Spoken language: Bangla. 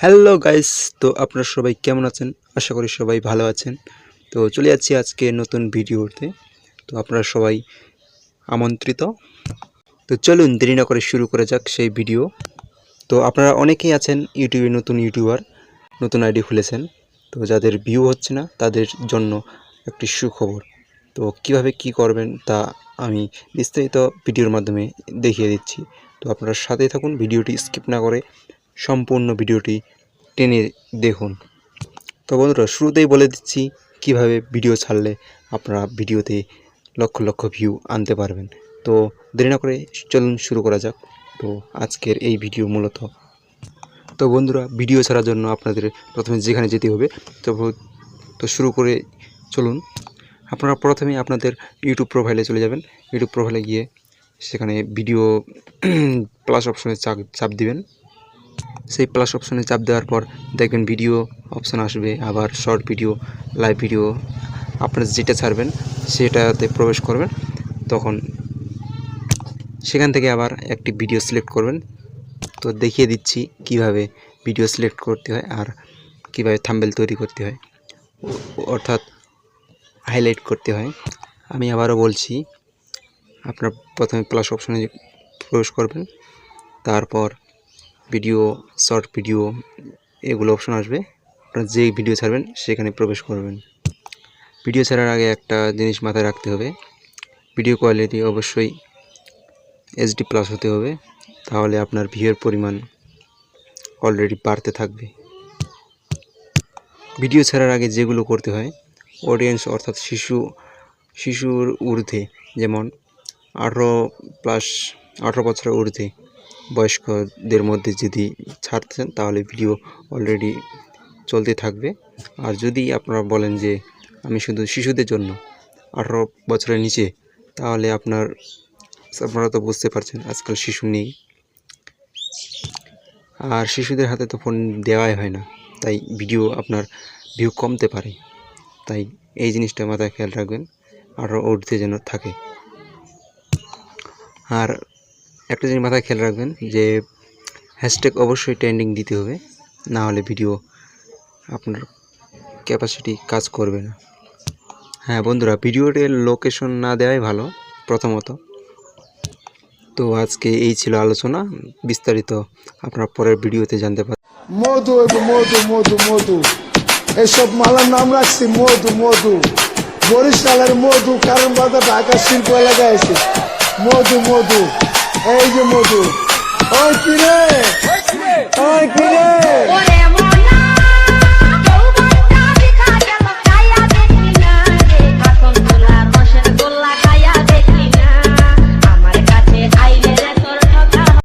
হ্যালো গাইস, তো আপনারা সবাই কেমন আছেন? আশা করি সবাই ভালো আছেন। তো চলে যাচ্ছি আজকে নতুন ভিডিওতে। তো আপনারা সবাই আমন্ত্রিত। তো চলুন দেরি না করে শুরু করা যাক সেই ভিডিও। তো আপনারা অনেকেই আছেন ইউটিউবে নতুন ইউটিউবার, নতুন আইডি খুলেছেন। তো যাদের ভিউ হচ্ছে না তাদের জন্য একটি সুখবর। তো কিভাবে কি করবেন তা আমি বিস্তারিত ভিডিওর মাধ্যমে দেখিয়ে দিচ্ছি। তো আপনারা সাথেই থাকুন, ভিডিওটি স্কিপ না করে সম্পূর্ণ ভিডিওটি টেনে দেখুন। তো বন্ধুরা, শুরুতেই বলে দিচ্ছি কিভাবে ভিডিও ছাড়লে আপনারা ভিডিওতে লক্ষ লক্ষ ভিউ আনতে পারবেন। তো দেরি না করে চলুন শুরু করা যাক। তো আজকের এই ভিডিও মূলত, তো বন্ধুরা, ভিডিও ছাড়ার জন্য আপনাদের প্রথমে যেখানে যেতে হবে তো শুরু করে চলুন। আপনারা প্রথমে আপনাদের ইউটিউব প্রোফাইলে চলে যাবেন। ইউটিউব প্রোফাইলে গিয়ে সেখানে ভিডিও প্লাস অপশনে চাপ দিবেন। সেই প্লাস অপশনে চাপ দেওয়ার পর দেখবেন ভিডিও অপশন আসবে, আবার শর্ট ভিডিও, লাইভ ভিডিও, আপনারা যেটা ছাড়বেন সেটাতে প্রবেশ করবেন। তখন সেখান থেকে আবার একটি ভিডিও সিলেক্ট করবেন। তো দেখিয়ে দিচ্ছি কিভাবে ভিডিও সিলেক্ট করতে হয় আর কিভাবে থাম্বনেল তৈরি করতে হয়, অর্থাৎ হাইলাইট করতে হয়। আমি আবারও বলছি, আপনার প্রথমে প্লাস অপশনে প্রবেশ করবেন, তারপর ভিডিও, শর্ট ভিডিও, এগুলো অপশন আসবে। আপনারা যেই ভিডিও ছাড়বেন সেখানে প্রবেশ করবেন। ভিডিও ছাড়ার আগে একটা জিনিস মাথায় রাখতে হবে, ভিডিও কোয়ালিটি অবশ্যই এইচডি প্লাস হতে হবে, তাহলে আপনার ভিউয়ের পরিমাণ অলরেডি বাড়তে থাকবে। ভিডিও ছাড়ার আগে যেগুলো করতে হয়, অডিয়েন্স অর্থাৎ শিশুর ঊর্ধ্বে, যেমন 18 বছরের ঊর্ধ্বে বয়স্কদের মধ্যে যদি ছাড়তেন তাহলে ভিডিও অলরেডি চলতে থাকবে। আর যদি আপনারা বলেন যে আমি শুধু শিশুদের জন্য 18 বছরের নিচে, তাহলে আপনারা তো বুঝতে পারছেন আজকাল শিশু নেই, আর শিশুদের হাতে তো ফোন দেওয়াই হয় না, তাই ভিডিও আপনার ভিউ কমতে পারে। তাই এই জিনিসটা মাথায় খেয়াল রাখবেন, 18 ঊর্ধ্বে যেন থাকে। আর একটা জিনিস মাথায় খেয়াল রাখবেন যে হ্যাশট্যাগ অবশ্যই ট্রেন্ডিং দিতে হবে, না হলে ভিডিও আপনার ক্যাপাসিটি কাজ করবে না। হ্যাঁ বন্ধুরা, ভিডিওটির লোকেশন না দেওয়াই ভালো প্রথমত। তো আজকে এই ছিল আলোচনা, বিস্তারিত আপনারা পরের ভিডিওতে জানতে পারেন। মধু মধু মধু মধু এসব মালার নাম রাখছি মধু মধু। বরিশালের মধু, কারণ বাজার ঢাকা শিল্প এলাকায় আছে মধু মধু। এই যে মধু, ওই কিরে, ওই কিরে।